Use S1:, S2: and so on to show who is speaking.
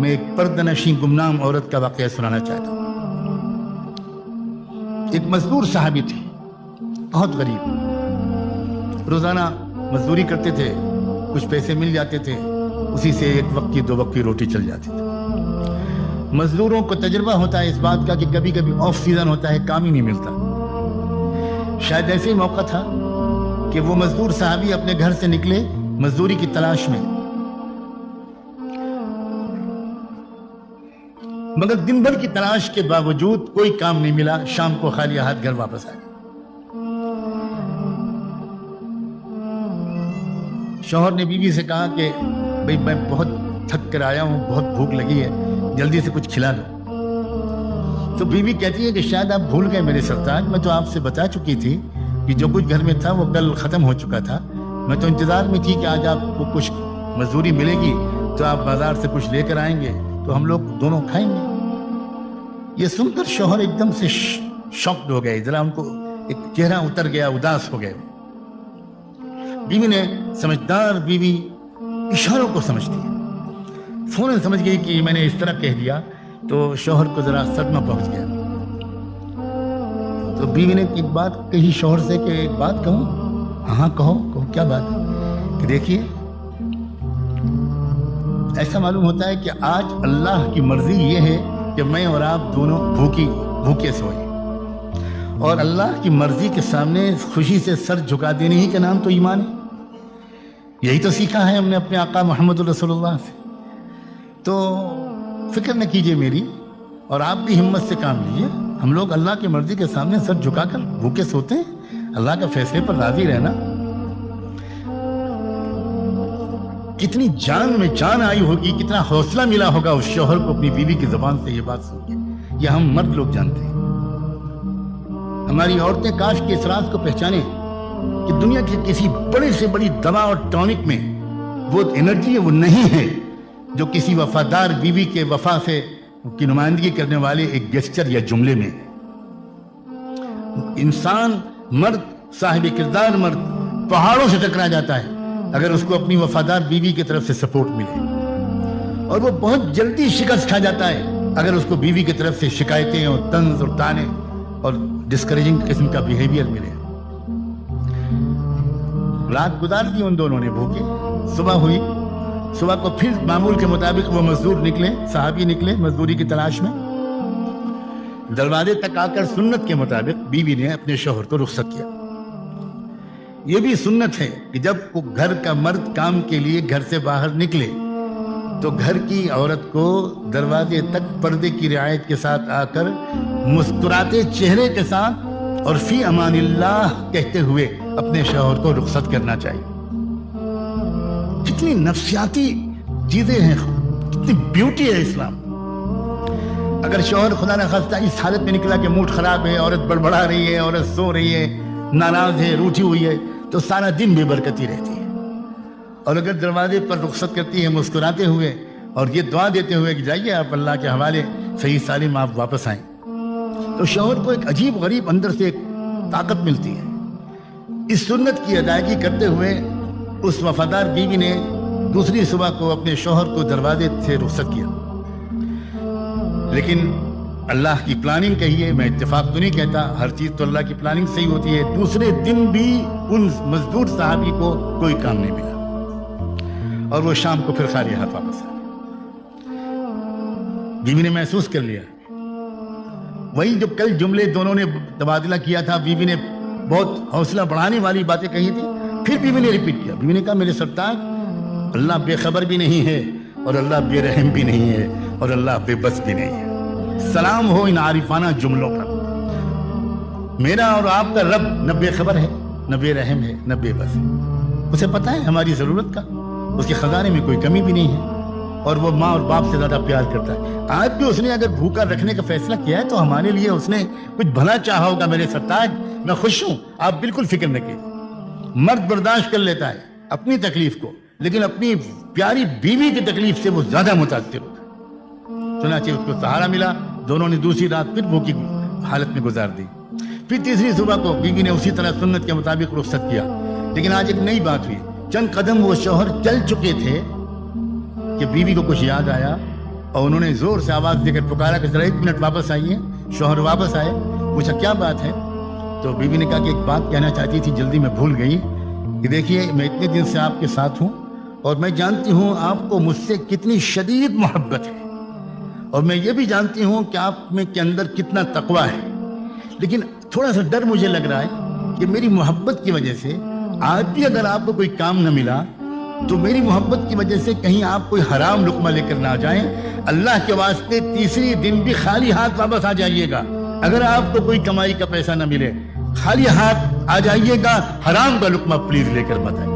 S1: میں ایک پردنشین گمنام عورت کا واقعہ سنانا چاہتا ہوں۔ ایک مزدور صحابی تھے، بہت غریب، روزانہ مزدوری کرتے تھے، کچھ پیسے مل جاتے تھے، اسی سے ایک وقت کی 2 وقت کی روٹی چل جاتی تھی۔ مزدوروں کو تجربہ ہوتا ہے اس بات کا کہ کبھی کبھی آف سیزن ہوتا ہے، کام ہی نہیں ملتا۔ شاید ایسے ہی موقع تھا کہ وہ مزدور صحابی اپنے گھر سے نکلے مزدوری کی تلاش میں، مگر دن بھر کی تلاش کے باوجود کوئی کام نہیں ملا، شام کو خالی ہاتھ گھر واپس آئے۔ شوہر نے بیوی سے کہا کہ بھئی میں بہت تھک کر آیا ہوں، بہت بھوک لگی ہے، جلدی سے کچھ کھلا دو۔ تو بیوی کہتی ہے کہ شاید آپ بھول گئے میرے سرتاج، میں تو آپ سے بتا چکی تھی کہ جو کچھ گھر میں تھا وہ کل ختم ہو چکا تھا، میں تو انتظار میں تھی کہ آج آپ کو کچھ مزدوری ملے گی تو آپ بازار سے کچھ لے کر آئیں گے تو ہم لوگ دونوں کھائیں گے۔ یہ سن کر شوہر ایک دم سے شاکڈ ہو گئے، ذرا ان کو ایک چہرہ اتر گیا، اداس ہو گئے۔ بیوی نے، سمجھدار بیوی اشاروں کو سمجھتی ہے، فوراً سمجھ گئی کہ میں نے اس طرح کہہ دیا تو شوہر کو ذرا صدمہ پہنچ گیا۔ تو بیوی نے ایک بات کہی شوہر سے کہ ایک بات کہوں؟ ہاں کہو کیا بات ہے؟ کہ دیکھیے، ایسا معلوم ہوتا ہے کہ آج اللہ کی مرضی یہ ہے کہ میں اور آپ دونوں بھوکے سوئے، اور اللہ کی مرضی کے سامنے خوشی سے سر جھکا دینے ہی کا نام تو ایمان ہے۔ یہی تو سیکھا ہے ہم نے اپنے آقا محمد رسول اللہ سے۔ تو فکر نہ کیجئے میری، اور آپ بھی ہمت سے کام لیجئے۔ ہم لوگ اللہ کی مرضی کے سامنے سر جھکا کر بھوکے سوتے ہیں، اللہ کے فیصلے پر راضی رہنا۔ کتنی جان میں جان آئی ہوگی، کتنا حوصلہ ملا ہوگا اس شوہر کو اپنی بیوی کی زبان سے یہ بات سن کے۔ یہ ہم مرد لوگ جانتے ہیں۔ ہماری عورتیں کاش کے اس راز کو پہچانیں کہ دنیا کی کسی بڑے سے بڑی دوا اور ٹونک میں وہ انرجی وہ نہیں ہے جو کسی وفادار بیوی کے وفا سے کی نمائندگی کرنے والے ایک گیسچر یا جملے میں۔ انسان، مرد، صاحب کردار مرد پہاڑوں سے ٹکرا جاتا ہے اگر اس کو اپنی وفادار بیوی کی طرف سے سپورٹ ملے، اور وہ بہت جلدی شکست کھا جاتا ہے اگر اس کو بیوی کی طرف سے شکایتیں اور طنز اور تانے اور ڈسکریجنگ قسم کا بیہیویئر ملے۔ رات گزار دی ان دونوں نے بھوکے، صبح ہوئی، صبح کو پھر معمول کے مطابق وہ مزدور نکلے، صحابی نکلے مزدوری کی تلاش میں۔ دروازے تک آ کر سنت کے مطابق بیوی نے اپنے شوہر کو رخصت کیا۔ یہ بھی سنت ہے کہ جب گھر کا مرد کام کے لیے گھر سے باہر نکلے تو گھر کی عورت کو دروازے تک پردے کی رعایت کے ساتھ آ کر مسکراتے چہرے کے ساتھ اور فی امان اللہ کہتے ہوئے اپنے شوہر کو رخصت کرنا چاہیے۔ کتنی نفسیاتی چیزیں ہیں، کتنی بیوٹی ہے اسلام۔ اگر شوہر خدا نہ خواستہ اس حالت میں نکلا کہ موڈ خراب ہے، عورت بڑبڑا رہی ہے، عورت سو رہی ہے، ناراض ہے، روٹھی ہوئی ہے، تو سارا دن بے برکتی رہتی ہے۔ اور اگر دروازے پر رخصت کرتی ہے مسکراتے ہوئے اور یہ دعا دیتے ہوئے کہ جائیے آپ اللہ کے حوالے، صحیح سالم آپ واپس آئیں، تو شوہر کو ایک عجیب غریب اندر سے ایک طاقت ملتی ہے۔ اس سنت کی ادائیگی کرتے ہوئے اس وفادار بیوی نے دوسری صبح کو اپنے شوہر کو دروازے سے رخصت کیا۔ لیکن اللہ کی پلاننگ کہیے، میں اتفاق تو نہیں کہتا، ہر چیز تو اللہ کی پلاننگ سے ہی ہوتی ہے۔ دوسرے دن بھی ان مزدور صحابی کو کوئی کام نہیں ملا اور وہ شام کو پھر خالی ہاتھ واپس آئے۔ بیوی نے محسوس کر لیا، وہی جو کل جملے دونوں نے تبادلہ کیا تھا، بیوی نے بہت حوصلہ بڑھانے والی باتیں کہی تھی، پھر بیوی نے ریپیٹ کیا۔ بیوی نے کہا میرے سرتاج، اللہ بے خبر بھی نہیں ہے اور اللہ بے رحم بھی نہیں ہے اور اللہ بے بس بھی نہیں ہے۔ سلام ہو ان عارفانہ جملوں پر۔ میرا اور آپ کا رب نہ بے خبر ہے، نہ بے رحم ہے، نہ بے بس ہے۔ اسے پتہ ہے ہماری ضرورت کا، اس کے خزانے میں کوئی کمی بھی نہیں ہے، اور وہ ماں اور باپ سے زیادہ پیار کرتا ہے۔ آج بھی اس نے اگر بھوکا رکھنے کا فیصلہ کیا ہے تو ہمارے لیے اس نے کچھ بھلا چاہا ہوگا۔ میرے سرتاج میں خوش ہوں، آپ بالکل فکر نہ کیجیے۔ مرد برداشت کر لیتا ہے اپنی تکلیف کو، لیکن اپنی پیاری بیوی کی تکلیف سے وہ زیادہ متاثر ہوتا ہے۔ چنانچہ اس کو سہارا ملا، دونوں نے دوسری رات پھر بھوکی حالت میں گزار دی۔ پھر تیسری صبح کو بیوی نے اسی طرح سنت کے مطابق رخصت کیا۔ لیکن آج ایک نئی بات ہوئی، چند قدم وہ شوہر چل چکے تھے کہ بیوی کو کچھ یاد آیا اور انہوں نے زور سے آواز دے کر پکارا کہ ذرا 1 منٹ واپس آئیے. شوہر واپس آئے. پوچھا کیا بات ہے؟ تو بیوی نے کہا کہ ایک بات کہنا چاہتی تھی, جلدی میں بھول گئی کہ دیکھیے میں اتنے دن سے آپ کے ساتھ ہوں اور میں جانتی ہوں آپ کو مجھ سے کتنی شدید محبت ہے, اور میں یہ بھی جانتی ہوں کہ آپ میں کے اندر کتنا تقویٰ ہے, لیکن تھوڑا سا ڈر مجھے لگ رہا ہے کہ میری محبت کی وجہ سے آج بھی اگر آپ کو کوئی کام نہ ملا تو میری محبت کی وجہ سے کہیں آپ کوئی حرام لقمہ لے کر نہ آ جائیں. اللہ کے واسطے تیسری دن بھی خالی ہاتھ واپس آ جائیے گا. اگر آپ کو کوئی کمائی کا پیسہ نہ ملے خالی ہاتھ آ جائیے گا, حرام کا لقمہ پلیز لے کر مت آئیے.